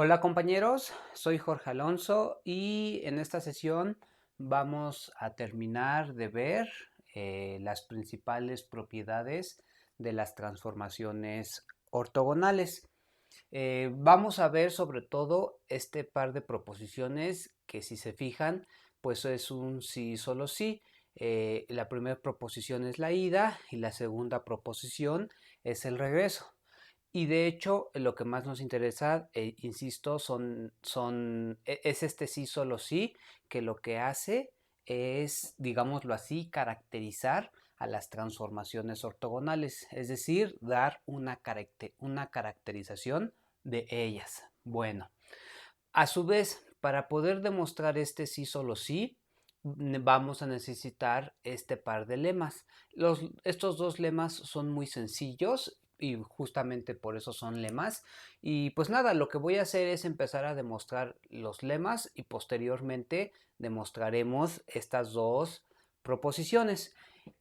Hola compañeros, soy Jorge Alonso y en esta sesión vamos a terminar de ver las principales propiedades de las transformaciones ortogonales. Vamos a ver sobre todo este par de proposiciones que, si se fijan, pues es un sí solo sí. La primera proposición es la ida y la segunda proposición es el regreso. Y de hecho, lo que más nos interesa, insisto, es este sí, solo sí, que lo que hace es, digámoslo así, caracterizar a las transformaciones ortogonales, es decir, dar una caracterización de ellas. Bueno, a su vez, para poder demostrar este sí, solo sí, vamos a necesitar este par de lemas. Estos dos lemas son muy sencillos y justamente por eso son lemas. Y pues nada, lo que voy a hacer es empezar a demostrar los lemas y posteriormente demostraremos estas dos proposiciones.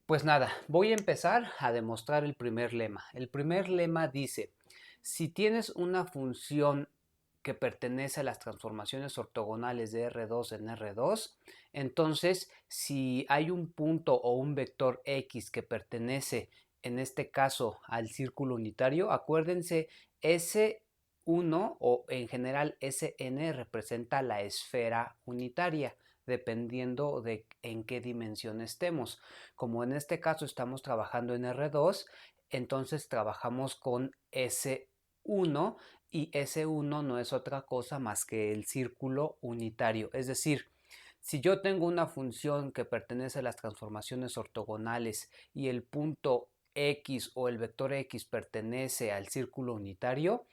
Pues nada, voy a empezar a demostrar el primer lema. El primer lema dice: si tienes una función que pertenece a las transformaciones ortogonales de R2 en R2, entonces si hay un punto o un vector X que pertenece, en este caso, al círculo unitario, acuérdense, S1 o en general Sn representa la esfera unitaria, dependiendo de en qué dimensión estemos. Como en este caso estamos trabajando en R2, entonces trabajamos con S1 y S1 no es otra cosa más que el círculo unitario. Es decir, si yo tengo una función que pertenece a las transformaciones ortogonales y el punto X o el vector X pertenece al círculo unitario,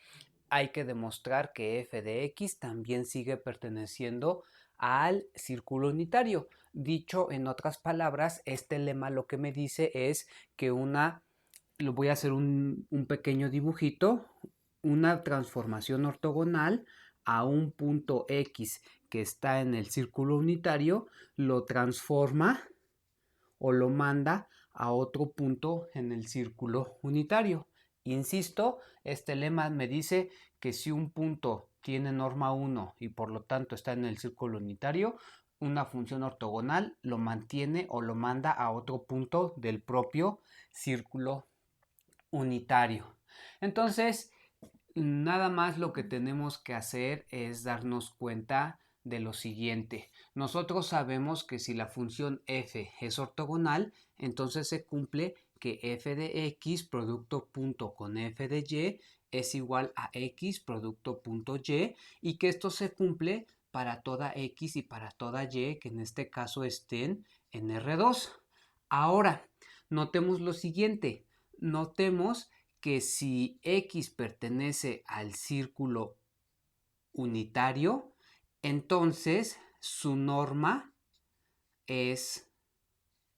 hay que demostrar que f de x también sigue perteneciendo al círculo unitario. Dicho en otras palabras, este lema lo que me dice es que lo voy a hacer un pequeño dibujito, una transformación ortogonal a un punto X que está en el círculo unitario, lo transforma o lo manda a otro punto en el círculo unitario. Insisto, este lema me dice que si un punto tiene norma 1 y por lo tanto está en el círculo unitario, una función ortogonal lo mantiene o lo manda a otro punto del propio círculo unitario. Entonces, nada más lo que tenemos que hacer es darnos cuenta de lo siguiente. Nosotros sabemos que si la función f es ortogonal, entonces se cumple que f de x producto punto con f de y es igual a x producto punto y que esto se cumple para toda x y para toda y que en este caso estén en R2. Ahora, notemos lo siguiente. Notemos que si x pertenece al círculo unitario, entonces su norma es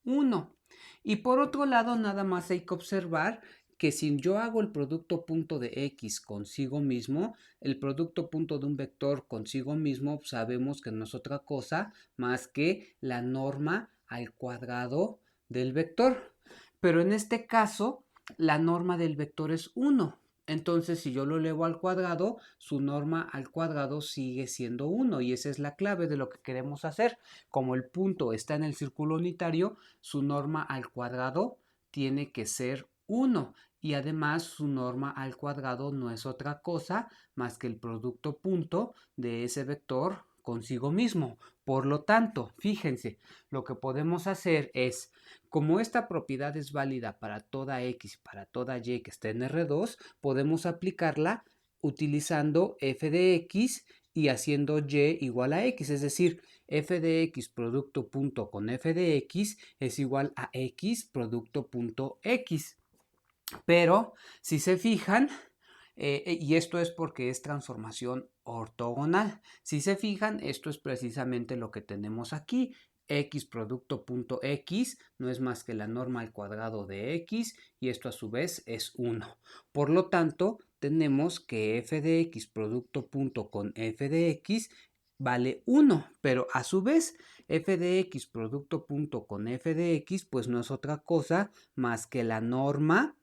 1. Y por otro lado, nada más hay que observar que si yo hago el producto punto de x consigo mismo, el producto punto de un vector consigo mismo, sabemos que no es otra cosa más que la norma al cuadrado del vector. Pero en este caso, la norma del vector es 1. Entonces, si yo lo elevo al cuadrado, su norma al cuadrado sigue siendo 1 y esa es la clave de lo que queremos hacer. Como el punto está en el círculo unitario, su norma al cuadrado tiene que ser 1 y además su norma al cuadrado no es otra cosa más que el producto punto de ese vector consigo mismo. Por lo tanto, fíjense, lo que podemos hacer es, como esta propiedad es válida para toda x y para toda y que está en R2, podemos aplicarla utilizando f de x y haciendo y igual a x, es decir, f de x producto punto con f de x es igual a x producto punto x. Pero si se fijan, y esto es porque es transformación ortogonal. Si se fijan, esto es precisamente lo que tenemos aquí. X producto punto x no es más que la norma al cuadrado de x y esto a su vez es 1. Por lo tanto, tenemos que f de x producto punto con f de x vale 1, pero a su vez f de x producto punto con f de x pues no es otra cosa más que la norma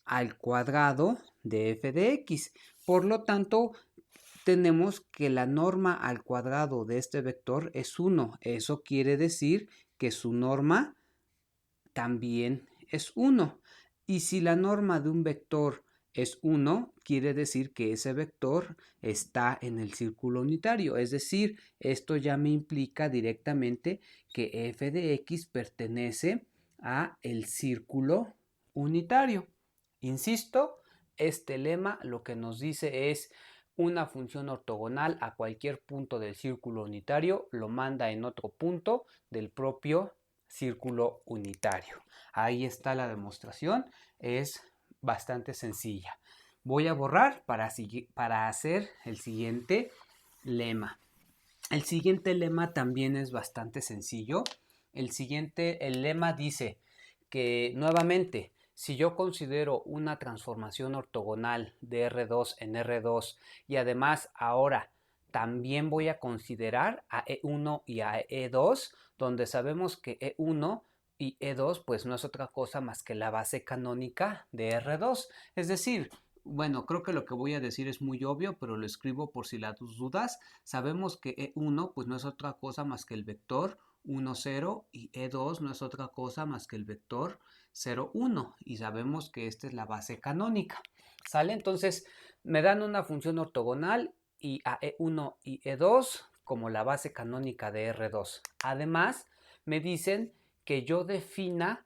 al cuadrado de f de x. Por lo tanto, tenemos que la norma al cuadrado de este vector es 1. Eso quiere decir que su norma también es 1. Y si la norma de un vector es 1, quiere decir que ese vector está en el círculo unitario. Es decir, esto ya me implica directamente que f de x pertenece a el círculo unitario. Insisto, este lema lo que nos dice es una función ortogonal a cualquier punto del círculo unitario lo manda en otro punto del propio círculo unitario. Ahí está la demostración, es bastante sencilla. Voy a borrar para hacer el siguiente lema. El siguiente lema también es bastante sencillo. El lema dice que nuevamente, si yo considero una transformación ortogonal de R2 en R2 y además ahora también voy a considerar a E1 y a E2, donde sabemos que E1 y E2 pues no es otra cosa más que la base canónica de R2. Es decir, bueno, creo que lo que voy a decir es muy obvio, pero lo escribo por si las dudas. Sabemos que E1 pues no es otra cosa más que el vector 1, 0 y E2 no es otra cosa más que el vector 0, 1 y sabemos que esta es la base canónica. ¿Sale? Entonces me dan una función ortogonal y a E1 y E2 como la base canónica de R2. Además me dicen que yo defina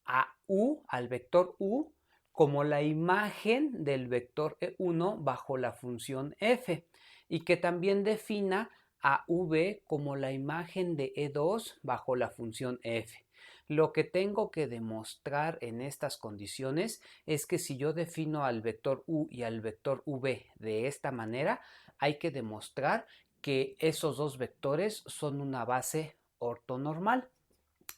a U, al vector U, como la imagen del vector E1 bajo la función f y que también defina a V como la imagen de E2 bajo la función f. Lo que tengo que demostrar en estas condiciones es que si yo defino al vector U y al vector V de esta manera, hay que demostrar que esos dos vectores son una base ortonormal.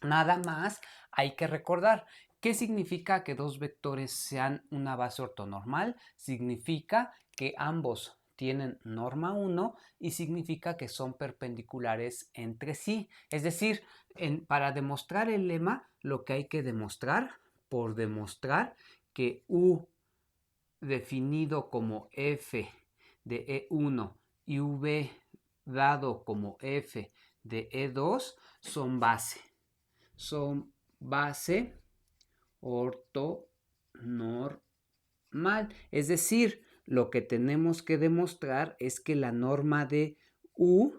Nada más hay que recordar, ¿qué significa que dos vectores sean una base ortonormal? Significa que ambos tienen norma 1 y significa que son perpendiculares entre sí. Es decir, para demostrar el lema, lo que hay que demostrar, por demostrar que U definido como f de E1 y V dado como f de E2 son base ortonormal. Es decir, lo que tenemos que demostrar es que la norma de U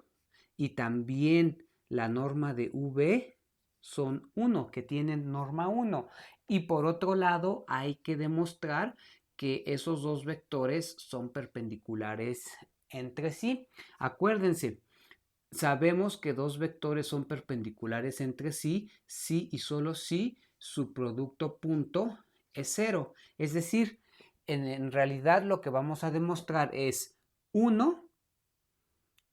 y también la norma de V son 1, que tienen norma 1. Y por otro lado, hay que demostrar que esos dos vectores son perpendiculares entre sí. Acuérdense, sabemos que dos vectores son perpendiculares entre sí si y solo si su producto punto es 0. Es decir, en realidad lo que vamos a demostrar es 1,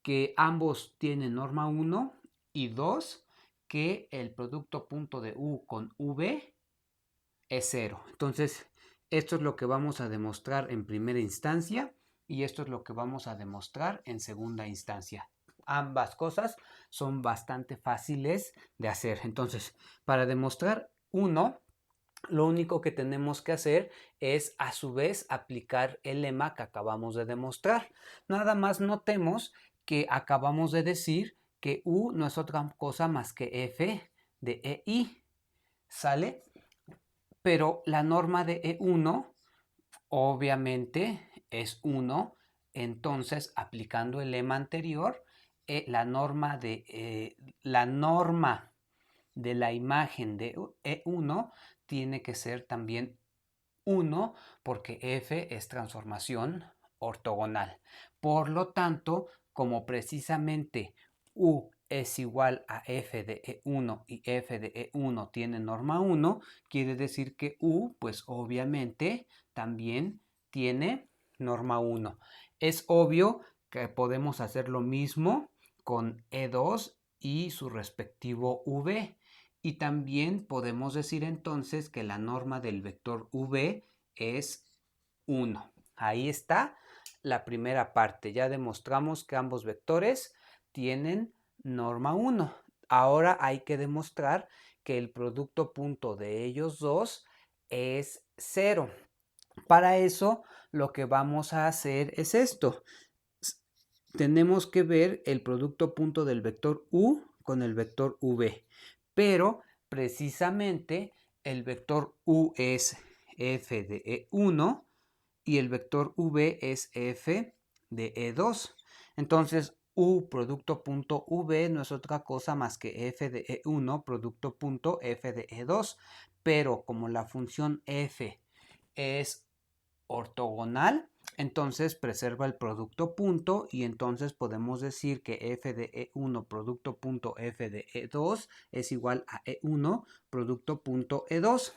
que ambos tienen norma 1 y 2, que el producto punto de U con V es 0. Entonces, esto es lo que vamos a demostrar en primera instancia y esto es lo que vamos a demostrar en segunda instancia. Ambas cosas son bastante fáciles de hacer. Entonces, para demostrar 1, lo único que tenemos que hacer es a su vez aplicar el lema que acabamos de demostrar. Nada más notemos que acabamos de decir que U no es otra cosa más que f de EI. ¿Sale? Pero la norma de E1 obviamente es 1, entonces aplicando el lema anterior, la norma de la imagen de E1 tiene que ser también 1 porque f es transformación ortogonal. Por lo tanto, como precisamente U es igual a f de E1 y f de E1 tiene norma 1, quiere decir que U, pues obviamente también tiene norma 1. Es obvio que podemos hacer lo mismo con E2 y su respectivo V. Y también podemos decir entonces que la norma del vector V es 1. Ahí está la primera parte. Ya demostramos que ambos vectores tienen norma 1. Ahora hay que demostrar que el producto punto de ellos dos es 0. Para eso lo que vamos a hacer es esto. tenemos que ver el producto punto del vector u con el vector v, pero precisamente el vector u es f de e1 y el vector v es f de e2. Entonces, u producto punto v no es otra cosa más que f de e1 producto punto f de e2, pero como la función f es ortogonal, entonces preserva el producto punto y entonces podemos decir que f de e1 producto punto f de e2 es igual a e1 producto punto e2.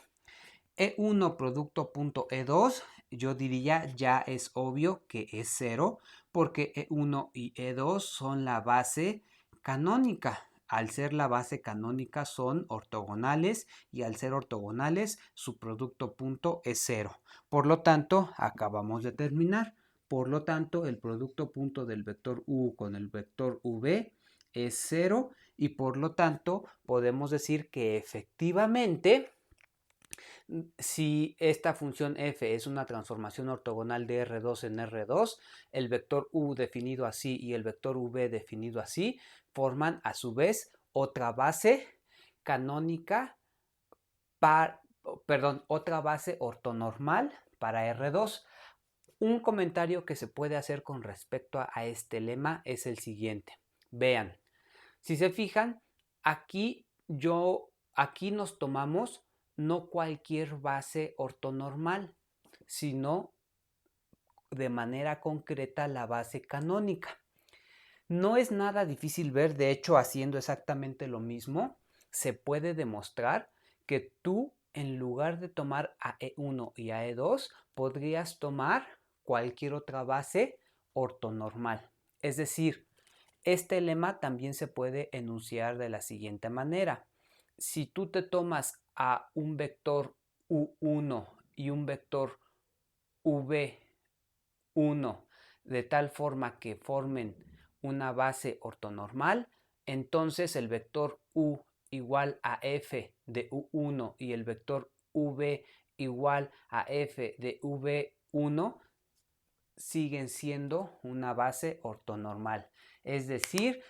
E1 producto punto E2, yo diría ya es obvio que es 0 porque E1 y E2 son la base canónica. Al ser la base canónica son ortogonales y al ser ortogonales su producto punto es 0. Por lo tanto, acabamos de terminar. Por lo tanto, el producto punto del vector U con el vector V es 0 y por lo tanto podemos decir que efectivamente si esta función f es una transformación ortogonal de R2 en R2, el vector u definido así y el vector v definido así forman a su vez otra base canónica, otra base ortonormal para R2. Un comentario que se puede hacer con respecto a este lema es el siguiente. Vean, si se fijan, aquí nos tomamos no cualquier base ortonormal, sino de manera concreta la base canónica. No es nada difícil ver, de hecho, haciendo exactamente lo mismo, se puede demostrar que tú, en lugar de tomar a E1 y a E2, podrías tomar cualquier otra base ortonormal. Es decir, este lema también se puede enunciar de la siguiente manera. Si tú te tomas a un vector U1 y un vector V1 de tal forma que formen una base ortonormal, entonces el vector U igual a f de U1 y el vector V igual a f de V1 siguen siendo una base ortonormal. Es decir,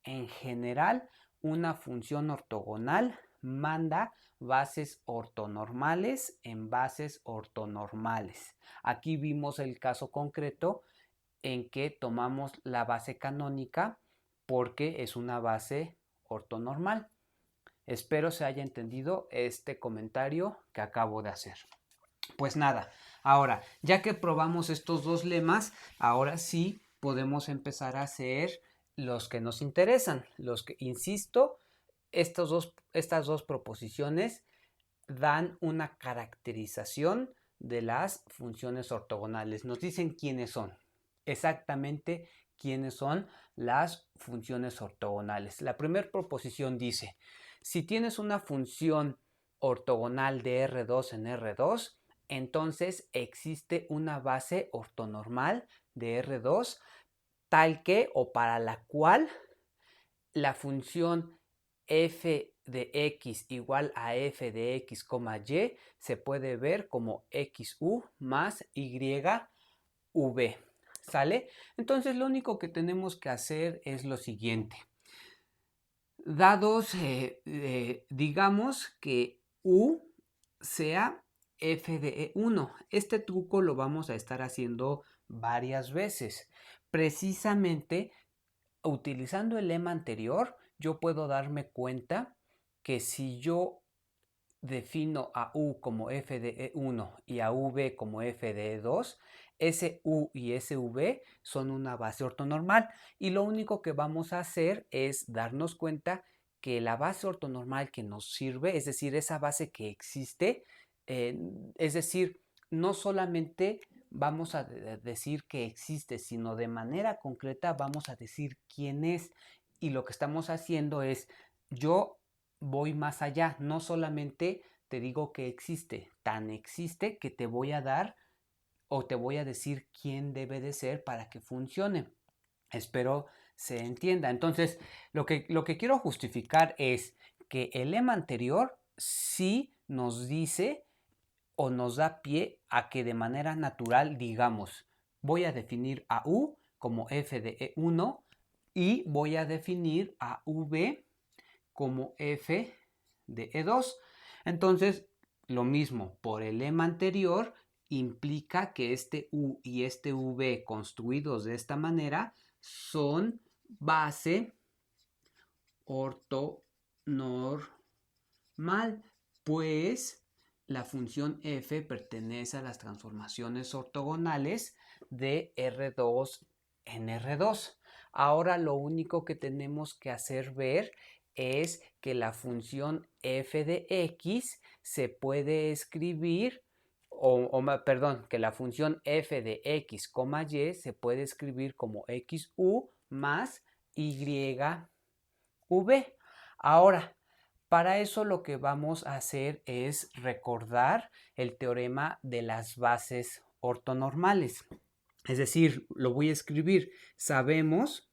en general, una función ortogonal manda bases ortonormales en bases ortonormales. Aquí vimos el caso concreto en que tomamos la base canónica porque es una base ortonormal. Espero se haya entendido este comentario que acabo de hacer. Pues nada, ahora, ya que probamos estos dos lemas, ahora sí podemos empezar a hacer los que nos interesan. Los que, insisto, estas dos proposiciones dan una caracterización de las funciones ortogonales. Nos dicen quiénes son, exactamente quiénes son las funciones ortogonales. La primera proposición dice, si tienes una función ortogonal de R2 en R2, entonces existe una base ortonormal de R2 tal que o para la cual la función f de x igual a f de x, y se puede ver como xu más yv. ¿Sale? Entonces lo único que tenemos que hacer es lo siguiente. Dados, digamos que u sea f de e1. Este truco lo vamos a estar haciendo varias veces. Precisamente utilizando el lema anterior, yo puedo darme cuenta que si yo defino a u como f de e1 y a v como f de e2, ese u y ese v son una base ortonormal y lo único que vamos a hacer es darnos cuenta que la base ortonormal que nos sirve, es decir, esa base que existe, es decir, no solamente vamos a decir que existe, sino de manera concreta vamos a decir quién es. Y lo que estamos haciendo es, yo voy más allá, no solamente te digo que existe, tan existe que te voy a dar o te voy a decir quién debe de ser para que funcione. Espero se entienda. Entonces, lo que quiero justificar es que el lema anterior sí nos dice o nos da pie a que de manera natural digamos, voy a definir a U como f de E1 y voy a definir a V como f de E2. Entonces, lo mismo, por el lema anterior, implica que este U y este V construidos de esta manera son base ortonormal, pues la función f pertenece a las transformaciones ortogonales de R2 en R2. Ahora lo único que tenemos que hacer ver es que la función f de x se puede escribir, perdón, que la función f de x, y se puede escribir como xu más yv. Ahora, para eso lo que vamos a hacer es recordar el teorema de las bases ortonormales. Es decir, lo voy a escribir. Sabemos,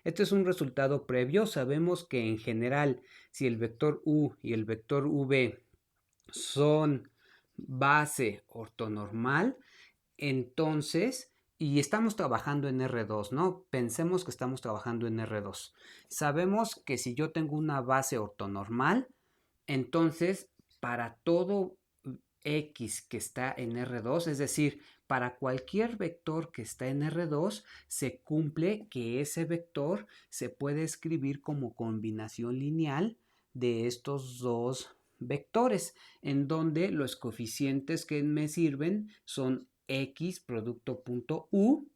este es un resultado previo, sabemos que en general, si el vector u y el vector v son base ortonormal, entonces, y estamos trabajando en R2, ¿no? Pensemos que estamos trabajando en R2. Sabemos que si yo tengo una base ortonormal, entonces para todo X que está en R2, es decir, para cualquier vector que está en R2, se cumple que ese vector se puede escribir como combinación lineal de estos dos vectores, en donde los coeficientes que me sirven son X producto punto U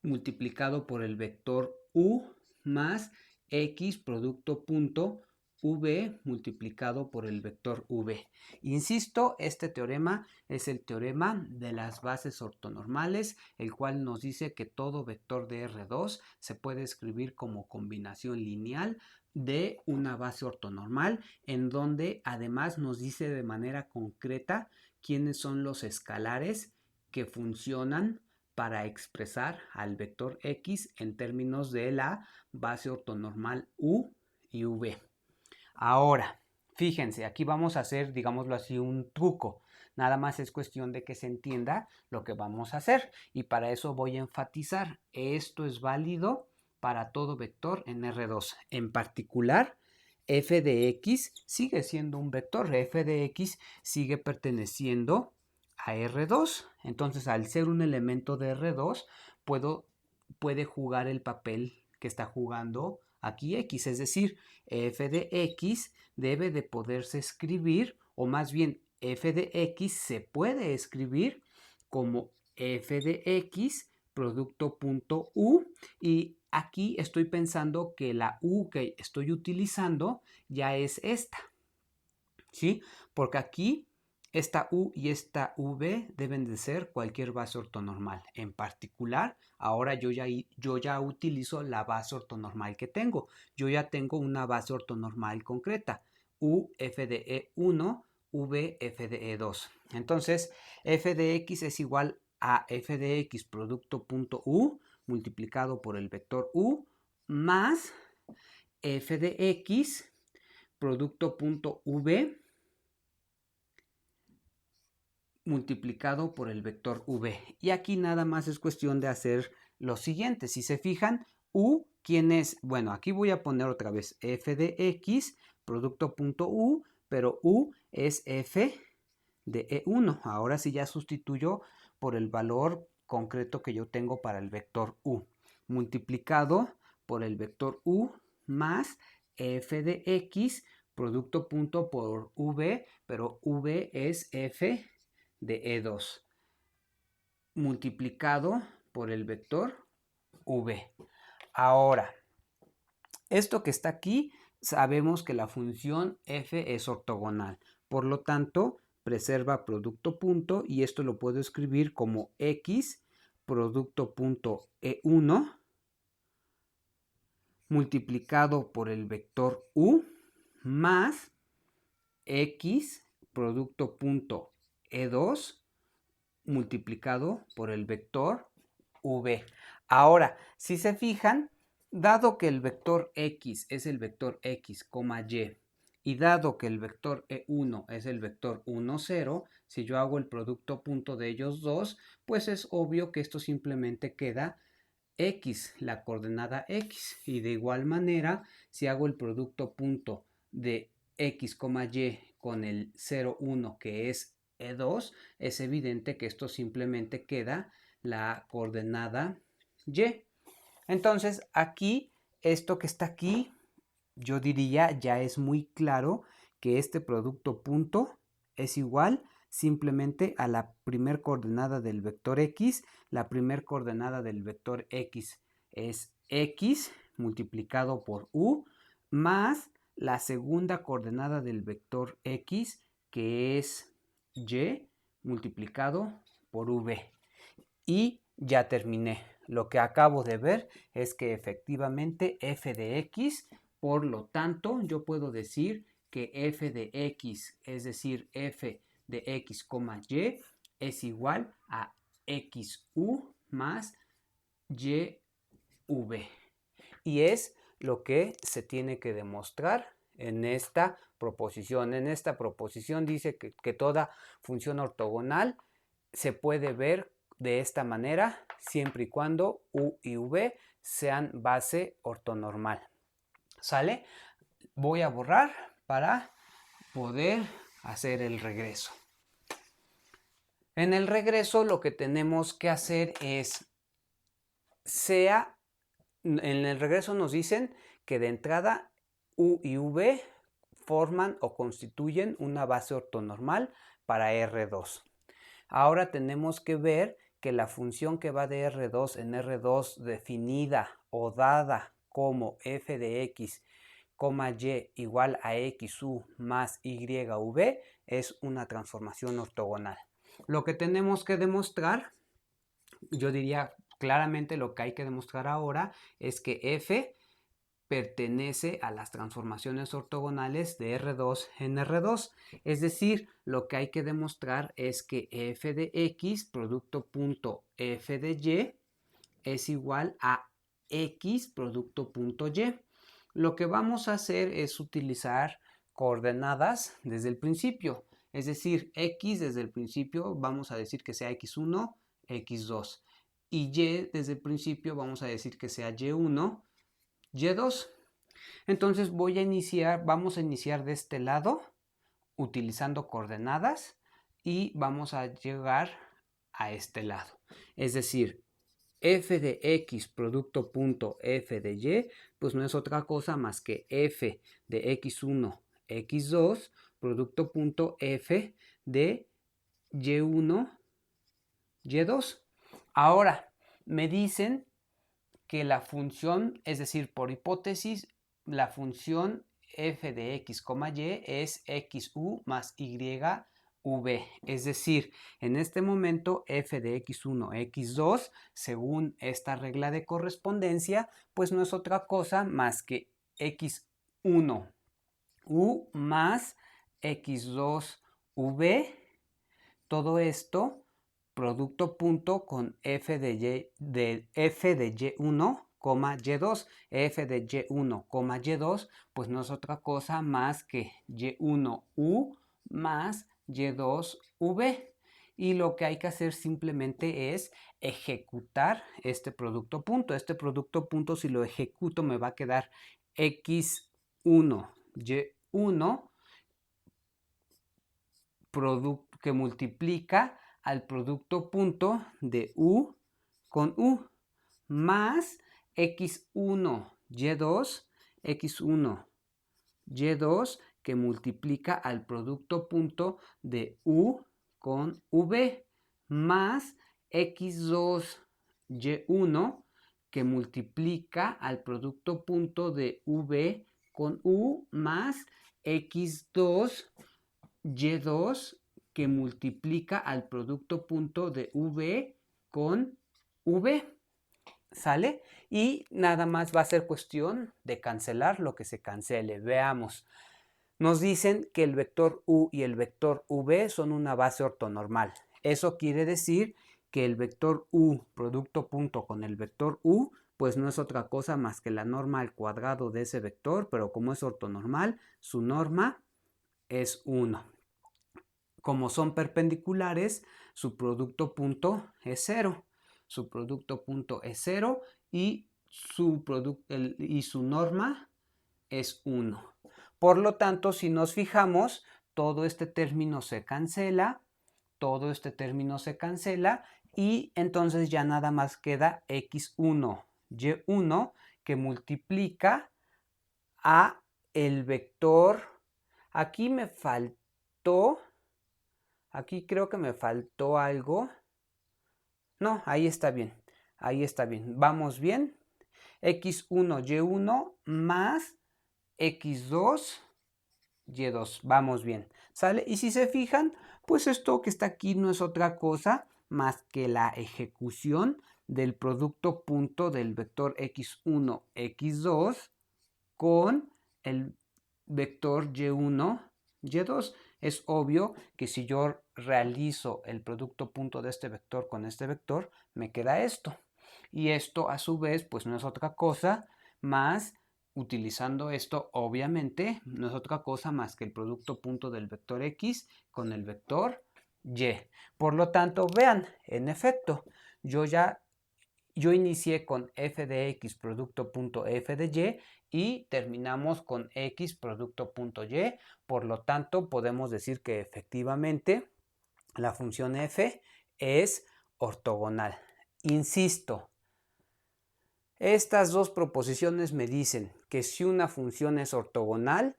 multiplicado por el vector U más X producto punto V multiplicado por el vector V. Insisto, este teorema es el teorema de las bases ortonormales, el cual nos dice que todo vector de R2 se puede escribir como combinación lineal de una base ortonormal, en donde además nos dice de manera concreta quiénes son los escalares que funcionan para expresar al vector x en términos de la base ortonormal u y v. Ahora, fíjense, aquí vamos a hacer, digámoslo así, un truco. Nada más es cuestión de que se entienda lo que vamos a hacer. Y para eso voy a enfatizar, esto es válido para todo vector en R2. En particular, f de x sigue siendo un vector. F de x sigue perteneciendo a R2. Entonces, al ser un elemento de R2, puede jugar el papel que está jugando aquí x, es decir, f de x debe de poderse escribir, o más bien f de x se puede escribir como f de x producto punto u, y aquí estoy pensando que la u que estoy utilizando ya es esta, ¿sí? Porque aquí esta U y esta V deben de ser cualquier base ortonormal. En particular, ahora yo ya utilizo la base ortonormal que tengo. Yo ya tengo una base ortonormal concreta. U f de E1, V f de E2. Entonces, f de x es igual a f de x producto punto U multiplicado por el vector U más f de x producto punto V multiplicado por el vector v. Y aquí nada más es cuestión de hacer lo siguiente. Si se fijan, u, ¿quién es? Bueno, aquí voy a poner otra vez f de x, producto punto u, pero u es f de e1. Ahora sí ya sustituyo por el valor concreto que yo tengo para el vector u, multiplicado por el vector u más f de x, producto punto por v, pero v es f de E2 multiplicado por el vector V. Ahora, esto que está aquí, sabemos que la función f es ortogonal. Por lo tanto, preserva producto punto y esto lo puedo escribir como x producto punto E1 multiplicado por el vector u más x producto punto E2 multiplicado por el vector v. Ahora, si se fijan, dado que el vector x es el vector x, y Y dado que el vector E1 es el vector 1, 0, si yo hago el producto punto de ellos dos, pues es obvio que esto simplemente queda X, la coordenada X. Y de igual manera, si hago el producto punto de X, Y con el 0, 1, que es E2, es evidente que esto simplemente queda la coordenada Y. Entonces, aquí, esto que está aquí, yo diría ya es muy claro que este producto punto es igual simplemente a la primer coordenada del vector X. La primer coordenada del vector X es X multiplicado por U más la segunda coordenada del vector X, que es Y multiplicado por V. Y ya terminé. Lo que acabo de ver es que efectivamente f de x, por lo tanto, yo puedo decir que f de x, es decir, f de x, y, es igual a xu más yv. Y es lo que se tiene que demostrar en esta proposición. En esta proposición dice que toda función ortogonal se puede ver de esta manera siempre y cuando u y v sean base ortonormal. ¿Sale? Voy a borrar para poder hacer el regreso. En el regreso lo que tenemos que hacer es en el regreso nos dicen que de entrada u y v forman o constituyen una base ortonormal para R2. Ahora tenemos que ver que la función que va de R2 en R2 definida o dada como f de x, y igual a xu más yv es una transformación ortogonal. Lo que tenemos que demostrar, yo diría claramente lo que hay que demostrar ahora, es que f pertenece a las transformaciones ortogonales de R2 en R2. Es decir, lo que hay que demostrar es que f de x, producto punto f de y, es igual a x, producto punto y. Lo que vamos a hacer es utilizar coordenadas desde el principio. Es decir, x desde el principio vamos a decir que sea x1, x2. Y y desde el principio vamos a decir que sea y1, y2. Entonces vamos a iniciar de este lado utilizando coordenadas y vamos a llegar a este lado. Es decir, f de x producto punto f de y, pues no es otra cosa más que f de x1, x2 producto punto f de y1, y2. Ahora, me dicen que la función, es decir, por hipótesis, la función f de x, y es xu más yv. Es decir, en este momento f de x1, x2, según esta regla de correspondencia, pues no es otra cosa más que x1 u más x2v. Todo esto producto punto con f de y1, y2. F de y1, y2, pues no es otra cosa más que y1u más y2v. Y lo que hay que hacer simplemente es ejecutar este producto punto. Este producto punto, si lo ejecuto, me va a quedar x1, y1 que multiplica al producto punto de u con u más x1, y2, x1, y2 que multiplica al producto punto de u con v más x2, y1 que multiplica al producto punto de v con u más x2, y2 que multiplica al producto punto de v con v. ¿Sale? Y nada más va a ser cuestión de cancelar lo que se cancele. Veamos. Nos dicen que el vector u y el vector v son una base ortonormal. Eso quiere decir que el vector u producto punto con el vector u pues no es otra cosa más que la norma al cuadrado de ese vector, pero como es ortonormal, su norma es 1. Como son perpendiculares, su producto punto es 0. Su producto punto es 0 y su norma es 1. Por lo tanto, si nos fijamos, todo este término se cancela, todo este término se cancela y entonces ya nada más queda x1, y1 que multiplica a el vector. Aquí me faltó, aquí creo que me faltó algo. No, ahí está bien, ahí está bien. ¿Vamos bien? x1, y1 más x2, y2. Vamos bien. ¿Sale? Y si se fijan, pues esto que está aquí no es otra cosa más que la ejecución del producto punto del vector x1, x2 con el vector y1, y2. Es obvio que si yo realizo el producto punto de este vector con este vector, me queda esto. Y esto a su vez, pues no es otra cosa más, utilizando esto, obviamente, no es otra cosa más que el producto punto del vector x con el vector y. Por lo tanto, vean, en efecto, yo inicié con f de x producto punto f de y terminamos con x producto punto y. Por lo tanto, podemos decir que efectivamente la función f es ortogonal. Insisto, estas dos proposiciones me dicen que si una función es ortogonal,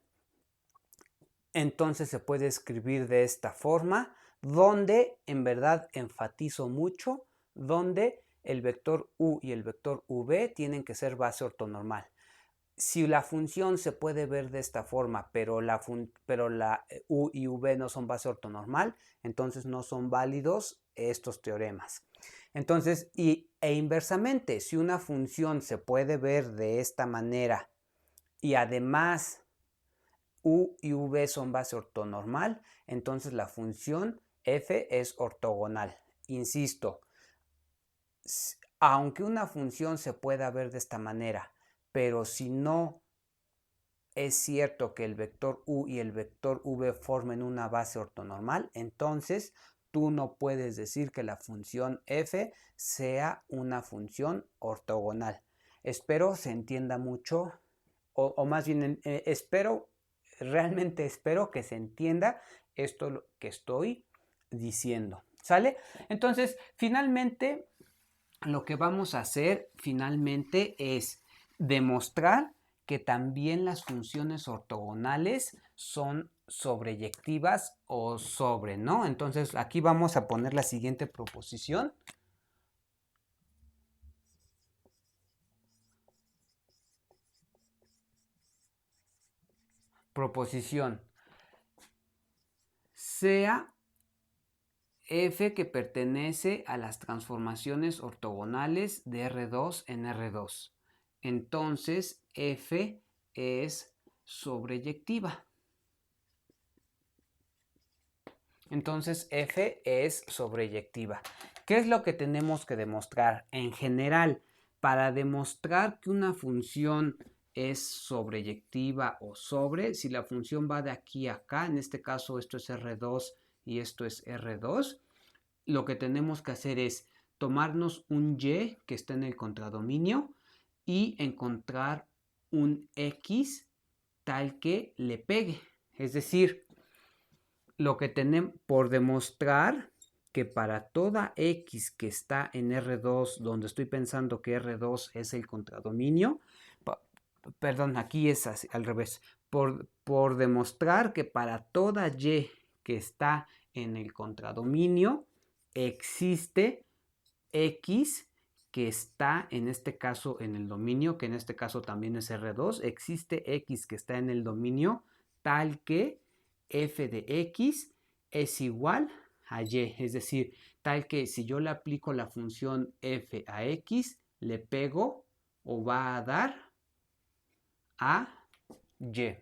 entonces se puede escribir de esta forma, donde en verdad enfatizo mucho, donde el vector u y el vector v tienen que ser base ortonormal. Si la función se puede ver de esta forma, pero la u y v no son base ortonormal, entonces no son válidos estos teoremas. Entonces, e inversamente, si una función se puede ver de esta manera y además u y v son base ortonormal, entonces la función f es ortogonal. Insisto, aunque una función se pueda ver de esta manera, pero si no es cierto que el vector u y el vector v formen una base ortonormal, entonces tú no puedes decir que la función f sea una función ortogonal. Espero se entienda mucho, o más bien realmente espero que se entienda esto que estoy diciendo. ¿Sale? Entonces, finalmente, lo que vamos a hacer finalmente es demostrar que también las funciones ortogonales son sobreyectivas o sobre, ¿no? Entonces aquí vamos a poner la siguiente proposición. Proposición. Sea f que pertenece a las transformaciones ortogonales de R2 en R2. Entonces f es sobreyectiva. Entonces f es sobreyectiva. ¿Qué es lo que tenemos que demostrar? En general, para demostrar que una función es sobreyectiva o sobre, si la función va de aquí a acá, en este caso esto es R2 y esto es R2, lo que tenemos que hacer es tomarnos un y que está en el contradominio y encontrar un x tal que le pegue. Es decir, lo que tenemos por demostrar que para toda x que está en R2, donde estoy pensando que R2 es el contradominio, perdón, aquí es así, al revés, por demostrar que para toda y que está en el contradominio, existe x que está en este caso en el dominio, que en este caso también es R2, existe x que está en el dominio tal que f de x es igual a y, es decir, tal que si yo le aplico la función f a x, le pego o va a dar a y,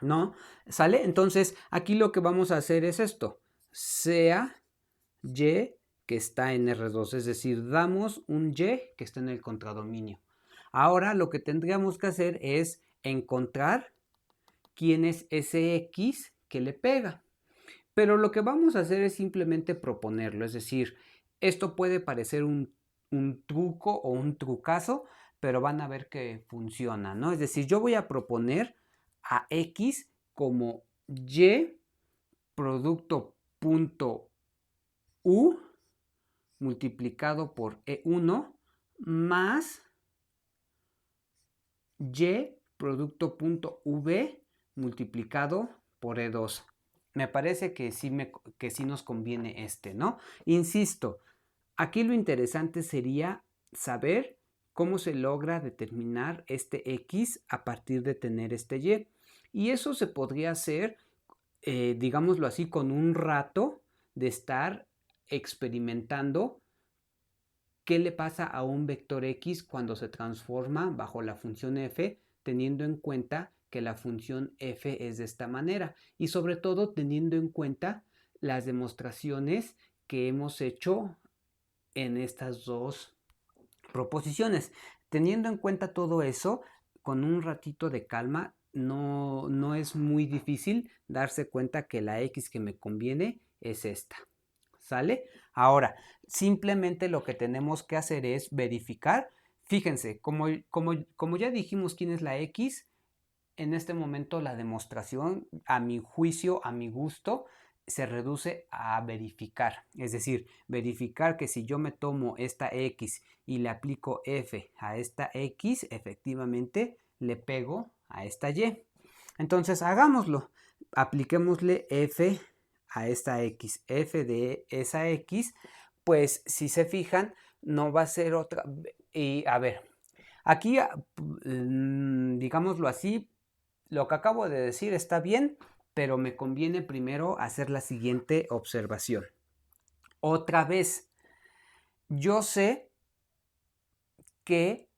¿no? ¿Sale? Entonces, aquí lo que vamos a hacer es esto, sea y que está en R2, es decir, damos un y que está en el contradominio. Ahora lo que tendríamos que hacer es encontrar quién es ese X que le pega. Pero lo que vamos a hacer es simplemente proponerlo, es decir, esto puede parecer un truco o un trucazo, pero van a ver que funciona, ¿no? Es decir, yo voy a proponer a X como Y producto punto U multiplicado por E1 más Y producto punto V multiplicado por E2. Me parece que sí nos conviene este, ¿no? Insisto, aquí lo interesante sería saber cómo se logra determinar este X a partir de tener este Y. Y eso se podría hacer, digámoslo así, con un rato de estar experimentando qué le pasa a un vector X cuando se transforma bajo la función f, teniendo en cuenta que la función f es de esta manera y sobre todo teniendo en cuenta las demostraciones que hemos hecho en estas dos proposiciones. Teniendo en cuenta todo eso, con un ratito de calma, no es muy difícil darse cuenta que la X que me conviene es esta. ¿Sale? Ahora, simplemente lo que tenemos que hacer es verificar. Fíjense, como ya dijimos quién es la X, en este momento la demostración, a mi juicio, a mi gusto, se reduce a verificar. Es decir, verificar que si yo me tomo esta X y le aplico F a esta X, efectivamente le pego a esta Y. Entonces, hagámoslo. Apliquémosle F a esta X. F de esa X, pues si se fijan, no va a ser otra. Y a ver, aquí, digámoslo así, lo que acabo de decir está bien, pero me conviene primero hacer la siguiente observación. Otra vez, yo sé que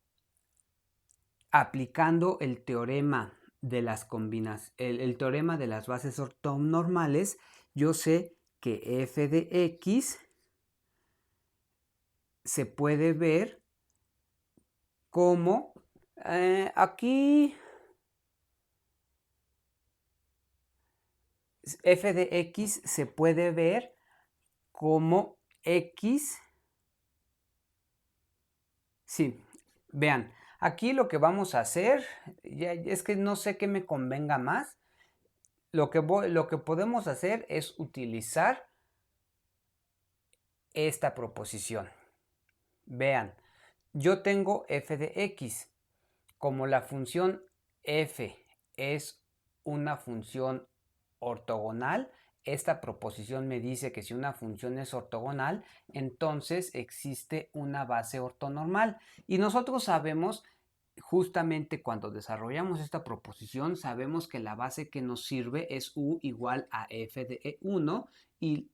aplicando el teorema de las el teorema de las bases ortonormales, yo sé que f de x se puede ver como aquí f de x se puede ver como x. Sí, vean, aquí lo que vamos a hacer, ya es que no sé qué me convenga más. Lo que podemos hacer es utilizar esta proposición. Vean, yo tengo f de x. Como la función f es una función ortogonal, esta proposición me dice que si una función es ortogonal, entonces existe una base ortonormal. Y nosotros sabemos, justamente cuando desarrollamos esta proposición, sabemos que la base que nos sirve es u igual a f de e1 y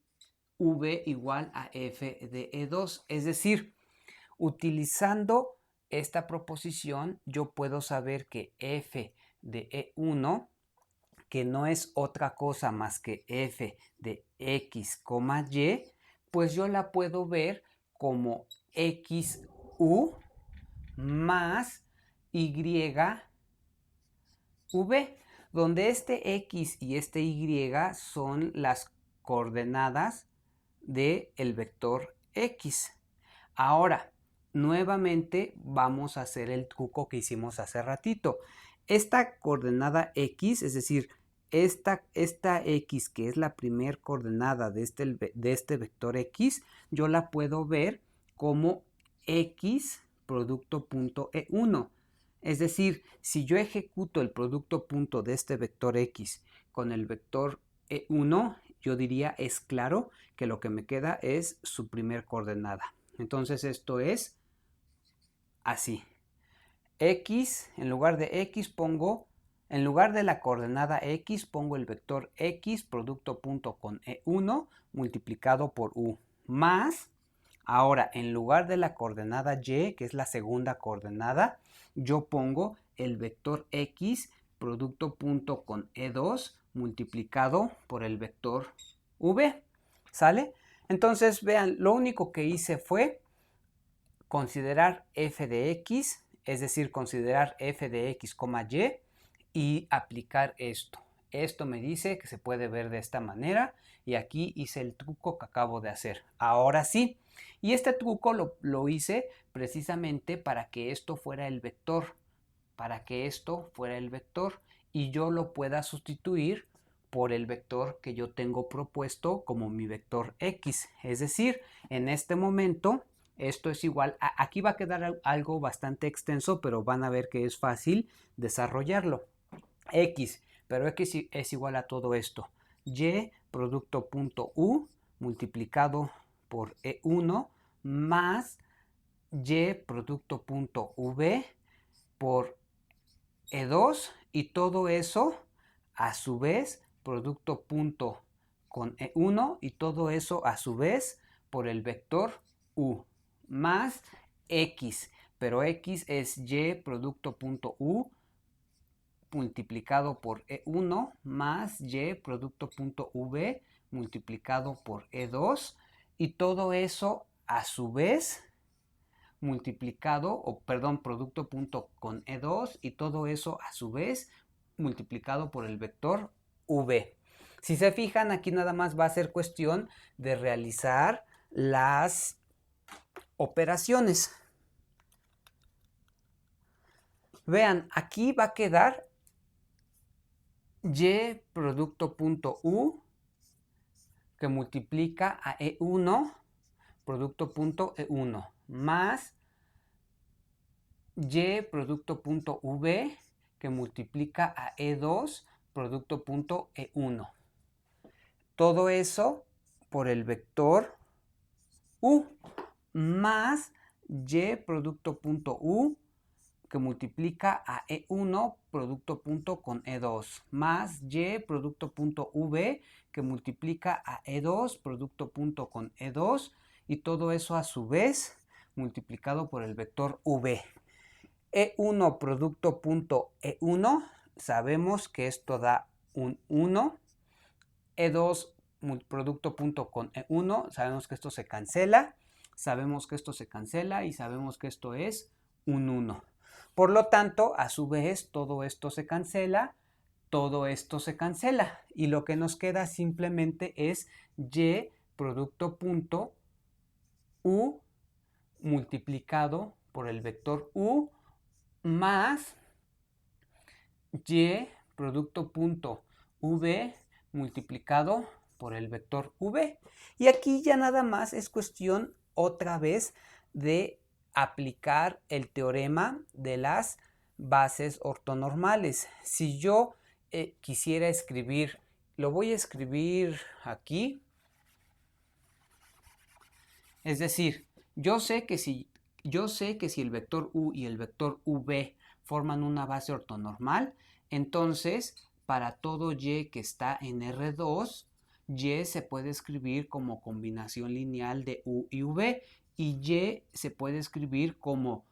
v igual a f de e2. Es decir, utilizando esta proposición, yo puedo saber que f de e1, que no es otra cosa más que f de x, y, pues yo la puedo ver como xu más yv, donde este x y este y son las coordenadas del vector x. Ahora, nuevamente vamos a hacer el truco que hicimos hace ratito. Esta coordenada x, es decir, esta x que es la primer coordenada de este vector x, yo la puedo ver como x producto punto e1. Es decir, si yo ejecuto el producto punto de este vector x con el vector e1, yo diría es claro que lo que me queda es su primer coordenada. Entonces esto es así. X, en lugar de x pongo, en lugar de la coordenada x, pongo el vector x producto punto con e1 multiplicado por u, más, ahora en lugar de la coordenada y, que es la segunda coordenada, yo pongo el vector x producto punto con e2 multiplicado por el vector v, ¿sale? Entonces vean, lo único que hice fue considerar f de x es decir, considerar f de x, y y aplicar esto. Esto me dice que se puede ver de esta manera y aquí hice el truco que acabo de hacer. Ahora sí, y este truco lo hice precisamente para que esto fuera el vector, y yo lo pueda sustituir por el vector que yo tengo propuesto como mi vector x. Es decir, en este momento esto es igual a, aquí va a quedar algo bastante extenso, pero van a ver que es fácil desarrollarlo. X, pero x es igual a todo esto. Y producto punto u multiplicado por E1 más y producto punto v por E2 y todo eso a su vez producto punto con E1 y todo eso a su vez por el vector u más x, pero x es y producto punto u multiplicado por E1 más y producto punto v multiplicado por E2 y todo eso a su vez multiplicado, o perdón, producto punto con E2 y todo eso a su vez multiplicado por el vector v. Si se fijan, aquí nada más va a ser cuestión de realizar las operaciones. Vean, aquí va a quedar y producto punto u que multiplica a E1 producto punto E1 más y producto punto v que multiplica a E2 producto punto E1. Todo eso por el vector u más y producto punto u que multiplica a E1 producto punto con E2 más y producto punto v que multiplica a E2 producto punto con E2 y todo eso a su vez multiplicado por el vector v. E1 producto punto E1, sabemos que esto da un 1. E2 producto punto con E1, sabemos que esto se cancela. Sabemos que esto se cancela y sabemos que esto es un 1. Por lo tanto, a su vez, todo esto se cancela, todo esto se cancela. Y lo que nos queda simplemente es y producto punto u multiplicado por el vector u más y producto punto v multiplicado por el vector v. Y aquí ya nada más es cuestión otra vez de aplicar el teorema de las bases ortonormales. Si yo quisiera escribir, lo voy a escribir aquí. Es decir, yo sé que si el vector u y el vector v forman una base ortonormal, entonces para todo y que está en R2, y se puede escribir como combinación lineal de u y v, y y se puede escribir como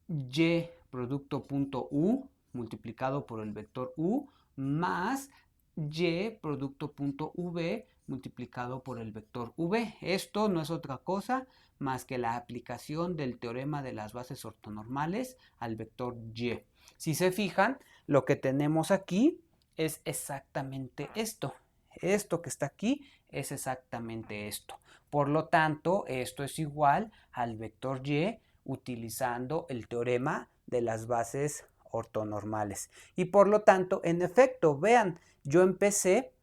y producto punto u multiplicado por el vector u más y producto punto v multiplicado por el vector v. Esto no es otra cosa más que la aplicación del teorema de las bases ortonormales al vector y. Si se fijan, lo que tenemos aquí es exactamente esto. Esto que está aquí es exactamente esto. Por lo tanto, esto es igual al vector y utilizando el teorema de las bases ortonormales. Y por lo tanto, en efecto, vean, yo empezamos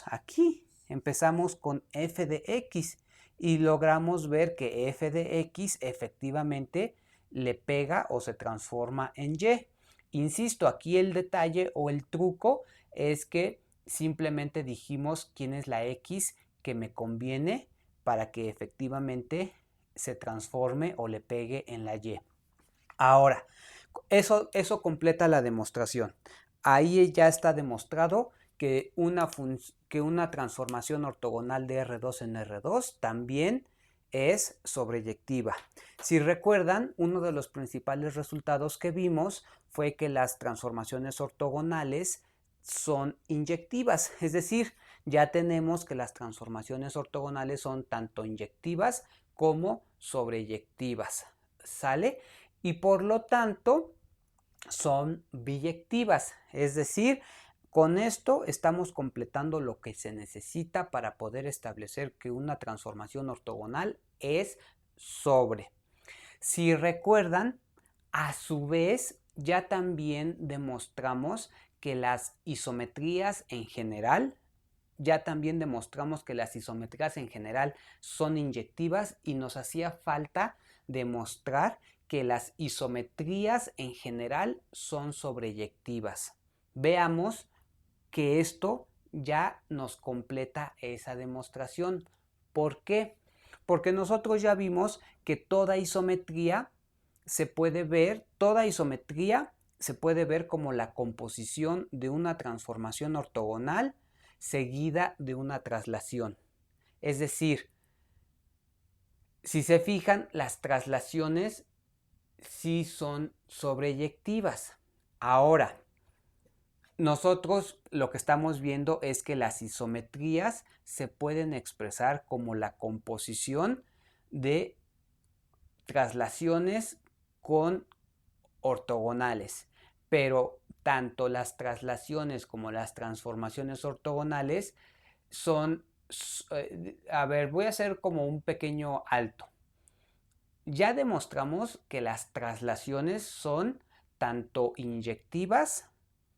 aquí, empezamos con f de x y logramos ver que f de x efectivamente le pega o se transforma en y. Insisto, aquí el detalle o el truco es que simplemente dijimos quién es la x que me conviene para que efectivamente se transforme o le pegue en la y. Ahora, eso completa la demostración. Ahí ya está demostrado que una transformación ortogonal de R2 en R2 también es sobreyectiva. Si recuerdan, uno de los principales resultados que vimos fue que las transformaciones ortogonales son inyectivas, es decir, ya tenemos que las transformaciones ortogonales son tanto inyectivas como sobreyectivas. ¿Sale? y por lo tanto son biyectivas, es decir, con esto estamos completando lo que se necesita para poder establecer que una transformación ortogonal es sobre. Si recuerdan, a su vez ya también demostramos que las isometrías en general, son inyectivas y nos hacía falta demostrar que las isometrías en general son sobreyectivas. Veamos que esto ya nos completa esa demostración. ¿Por qué? Porque nosotros ya vimos que toda isometría se puede ver como la composición de una transformación ortogonal seguida de una traslación. Es decir, si se fijan, las traslaciones sí son sobreyectivas. Ahora, nosotros lo que estamos viendo es que las isometrías se pueden expresar como la composición de traslaciones con ortogonales, pero tanto las traslaciones como las transformaciones ortogonales son, a ver, voy a hacer como un pequeño alto. Ya demostramos que las traslaciones son tanto inyectivas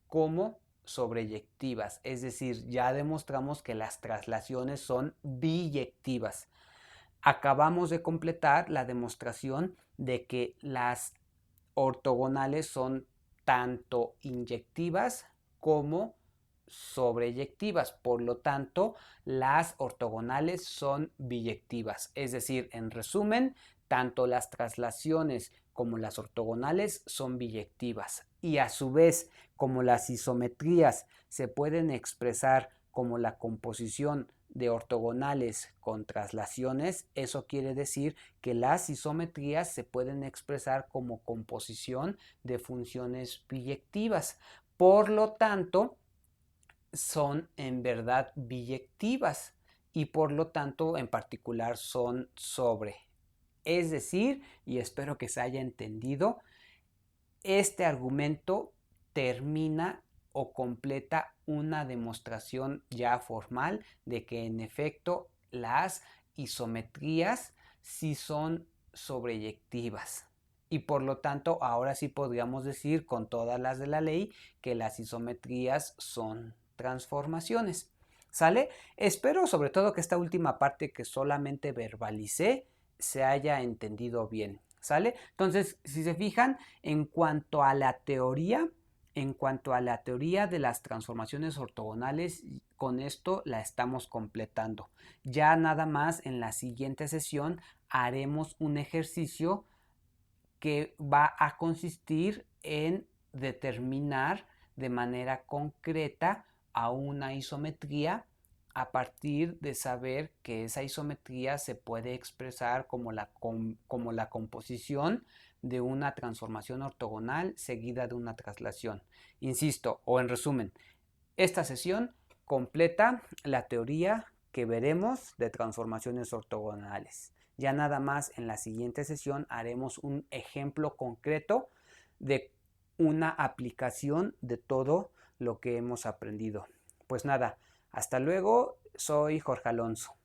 como sobreyectivas, es decir, ya demostramos que las traslaciones son biyectivas. Acabamos de completar la demostración de que las ortogonales son tanto inyectivas como sobreyectivas, por lo tanto las ortogonales son biyectivas, es decir, en resumen, tanto las traslaciones como las ortogonales son biyectivas y a su vez, como las isometrías se pueden expresar como la composición de ortogonales con traslaciones, eso quiere decir que las isometrías se pueden expresar como composición de funciones biyectivas. Por lo tanto, son en verdad biyectivas y por lo tanto en particular son sobre. Es decir, y espero que se haya entendido, este argumento termina o completa una demostración ya formal de que en efecto las isometrías sí son sobreyectivas. Y por lo tanto, ahora sí podríamos decir con todas las de la ley que las isometrías son transformaciones. ¿Sale? Espero sobre todo que esta última parte que solamente verbalicé se haya entendido bien. ¿Sale? Entonces, si se fijan, en cuanto a la teoría de las transformaciones ortogonales, con esto la estamos completando. Ya nada más en la siguiente sesión haremos un ejercicio que va a consistir en determinar de manera concreta a una isometría a partir de saber que esa isometría se puede expresar como la composición de una transformación ortogonal seguida de una traslación. Insisto, o en resumen, esta sesión completa la teoría que veremos de transformaciones ortogonales. Ya nada más en la siguiente sesión haremos un ejemplo concreto de una aplicación de todo lo que hemos aprendido. Pues nada, hasta luego, soy Jorge Alonso.